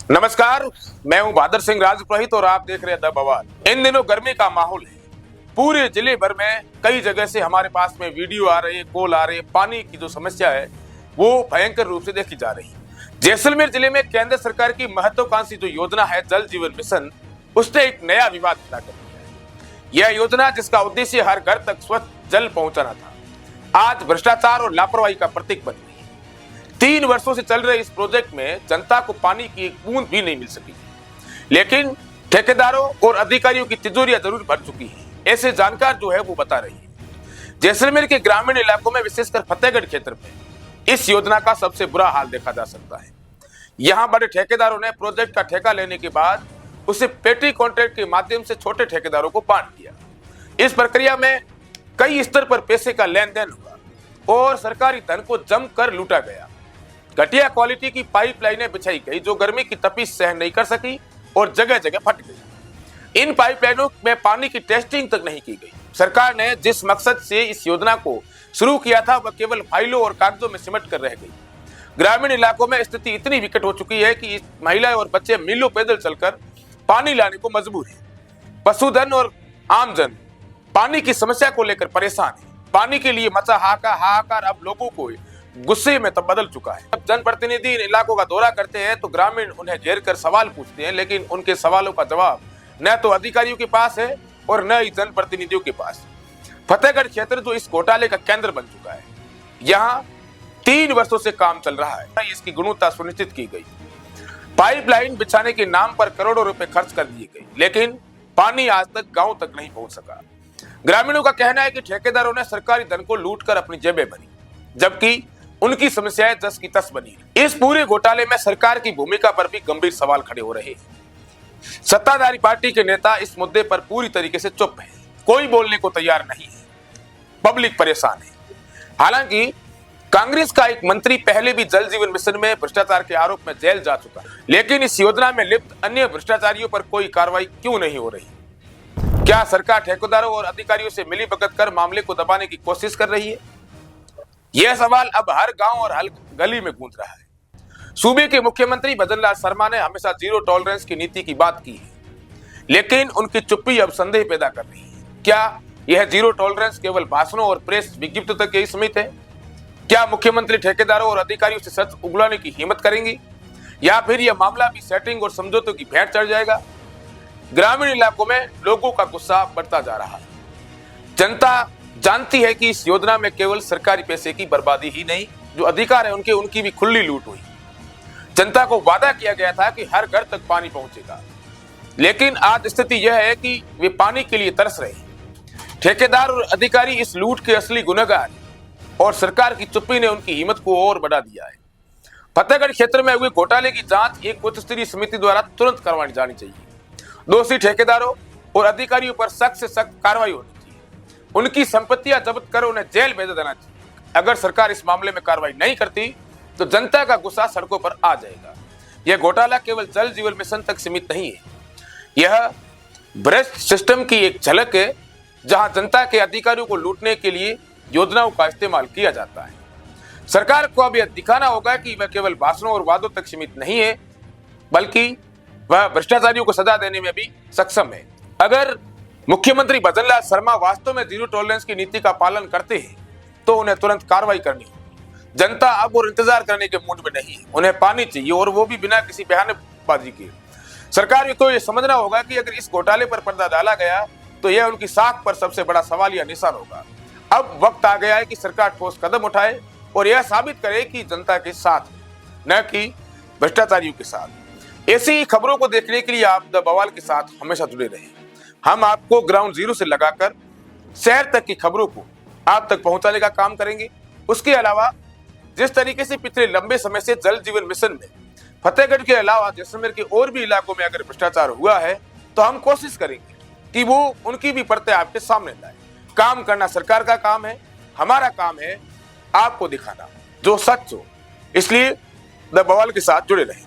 नमस्कार, मैं हूं बहादुर सिंह राजपुरोहित और आप देख रहे हैं द बवाल। इन दिनों गर्मी का माहौल है। पूरे जिले भर में कई जगह से हमारे पास में वीडियो आ रहे, कॉल आ रहे। पानी की जो समस्या है वो भयंकर रूप से देखी जा रही है। जैसलमेर जिले में केंद्र सरकार की महत्वाकांक्षी जो योजना है जल जीवन मिशन, उसने एक नया विवाद खड़ा कर दिया है। यह योजना जिसका उद्देश्य हर घर तक स्वच्छ जल पहुंचाना था, आज भ्रष्टाचार और लापरवाही का प्रतीक बन गई। 3 वर्षों से चल रहे इस प्रोजेक्ट में जनता को पानी की एक बूंद भी नहीं मिल सकी, लेकिन ठेकेदारों और अधिकारियों की तिजोरियां जरूर भर चुकी है, ऐसे जानकार जो है वो बता रही है। जैसलमेर के ग्रामीण इलाकों में, विशेषकर फतेहगढ़ क्षेत्र में इस योजना का सबसे बुरा हाल देखा जा सकता है। यहाँ बड़े ठेकेदारों ने प्रोजेक्ट का ठेका लेने के बाद उसे पेटी कॉन्ट्रैक्ट के माध्यम से छोटे ठेकेदारों को बांट दिया। इस प्रक्रिया में कई स्तर पर पैसे का लेन देन हुआ और सरकारी धन को जमकर लूटा गया। घटिया क्वालिटी की पाइपलाइनें बिछाई गई जो गर्मी की तपिश सहन नहीं कर सकी और जगह जगह फट गई। इन पाइपलाइनों में पानी की टेस्टिंग तक नहीं की गई। सरकार ने जिस मकसद से इस योजना को शुरू किया था वह केवल फाइलों और कागजों में सिमट कर रह गई। ग्रामीण इलाकों में स्थिति इतनी विकट हो चुकी है कि महिलाएं और बच्चे मीलों पैदल चलकर पानी लाने को मजबूर हैं। पशुधन और आमजन पानी की समस्या को लेकर परेशान है। पानी के लिए मचा हाहाकार अब लोगों को गुस्से में तब बदल चुका है। जब जनप्रतिनिधि इन इलाकों का दौरा करते हैं तो ग्रामीण उन्हें घेर कर सवाल पूछते हैं, लेकिन उनके सवालों का जवाब न तो अधिकारियों के पास है और न ही जनप्रतिनिधियों के पास। फतेहगढ़ क्षेत्र जो इस घोटाले का केंद्र बन चुका है, यहाँ 3 वर्षों से काम चल रहा है। इसकी गुणवत्ता सुनिश्चित की गई, पाइपलाइन बिछाने के नाम पर करोड़ों रुपए खर्च कर दिए गए, लेकिन पानी आज तक गांव तक नहीं पहुंच सका। ग्रामीणों का कहना है कि ठेकेदारों ने सरकारी धन को लूट कर अपनी जेबें भरी, जबकि उनकी समस्याएं जस की तस बनी। इस पूरे घोटाले में सरकार की भूमिका पर भी गंभीर सवाल खड़े हो रहे हैं। सत्ताधारी पार्टी के नेता इस मुद्दे पर पूरी तरीके से चुप हैं, कोई बोलने को तैयार नहीं है। पब्लिक परेशान है। हालांकि कांग्रेस का एक मंत्री पहले भी जल जीवन मिशन में भ्रष्टाचार के आरोप में जेल जा चुका, लेकिन इस योजना में लिप्त अन्य भ्रष्टाचारियों पर कोई कार्रवाई क्यों नहीं हो रही? क्या सरकार ठेकेदारों और अधिकारियों से मिलीभगत कर मामले को दबाने की कोशिश कर रही है? यह सवाल अब हर गांव और हर गली में गूंज रहा है। सूबे के मुख्यमंत्री भजनलाल शर्मा ने हमेशा जीरो टॉलरेंस की नीति की बात की है, लेकिन उनकी चुप्पी अब संदेह पैदा कर रही है। क्या यह जीरो टॉलरेंस केवल भाषणों और प्रेस विज्ञप्ति तक ही सीमित है? क्या मुख्यमंत्री ठेकेदारों और अधिकारियों से सच उगलाने की हिम्मत करेंगे, या फिर यह मामला भी सेटिंग और समझौतों की भेंट चढ़ जाएगा? ग्रामीण इलाकों में लोगों का गुस्सा बढ़ता जा रहा है। जनता जानती है कि इस योजना में केवल सरकारी पैसे की बर्बादी ही नहीं, जो अधिकार है उनकी भी खुली लूट हुई। जनता को वादा किया गया था कि हर घर तक पानी पहुंचेगा, लेकिन आज स्थिति यह है कि वे पानी के लिए तरस रहे हैं। ठेकेदार और अधिकारी इस लूट के असली गुनहगार और सरकार की चुप्पी ने उनकी हिम्मत को और बढ़ा दिया है। फतेहगढ़ क्षेत्र में हुए घोटाले की जांच एक उच्च स्तरीय समिति द्वारा तुरंत करवाई जानी चाहिए। दोषी ठेकेदारों और अधिकारियों पर सख्त से सख्त कार्रवाई होनी चाहिए। उनकी संपत्तियां जब्त कर उन्हें जेल भेज देना चाहिए। अगर सरकार इस मामले में कार्रवाई नहीं करती तो जनता का गुस्सा सड़कों पर आ जाएगा। यह घोटाला केवल जल जीवन मिशन तक सीमित नहीं है, यह भ्रष्ट सिस्टम की एक झलक है, जहां जनता के अधिकारियों को लूटने के लिए योजनाओं का इस्तेमाल किया जाता है। सरकार को अब यह दिखाना होगा कि वह केवल भाषणों और वादों तक सीमित नहीं है, बल्कि वह भ्रष्टाचारियों को सजा देने में भी सक्षम है। अगर मुख्यमंत्री भजनलाल शर्मा वास्तव में जीरो टॉलरेंस की नीति का पालन करते हैं तो उन्हें तुरंत कार्रवाई करनी होगी। जनता अब और इंतजार करने के मूड में नहीं है, उन्हें पानी चाहिए, और वो भी बिना किसी बयानबाजी के। सरकार को यह समझना होगा कि अगर इस घोटाले पर पर्दा डाला गया तो यह उनकी साख पर सबसे बड़ा सवाल या निशान होगा। अब वक्त आ गया है कि सरकार ठोस कदम उठाए और यह साबित करे कि जनता के साथ, न कि भ्रष्टाचारियों के साथ। ऐसी खबरों को देखने के लिए आप द बवाल के साथ हमेशा जुड़े रहें। हम आपको ग्राउंड जीरो से लगाकर शहर तक की खबरों को आप तक पहुंचाने का काम करेंगे। उसके अलावा जिस तरीके से पिछले लंबे समय से जल जीवन मिशन में फतेहगढ़ के अलावा जैसलमेर के और भी इलाकों में अगर भ्रष्टाचार हुआ है तो हम कोशिश करेंगे कि वो उनकी भी परतें आपके सामने लाए। काम करना सरकार का काम है, हमारा काम है आपको दिखाना जो सच हो। इसलिए द बवाल के साथ जुड़े रहें।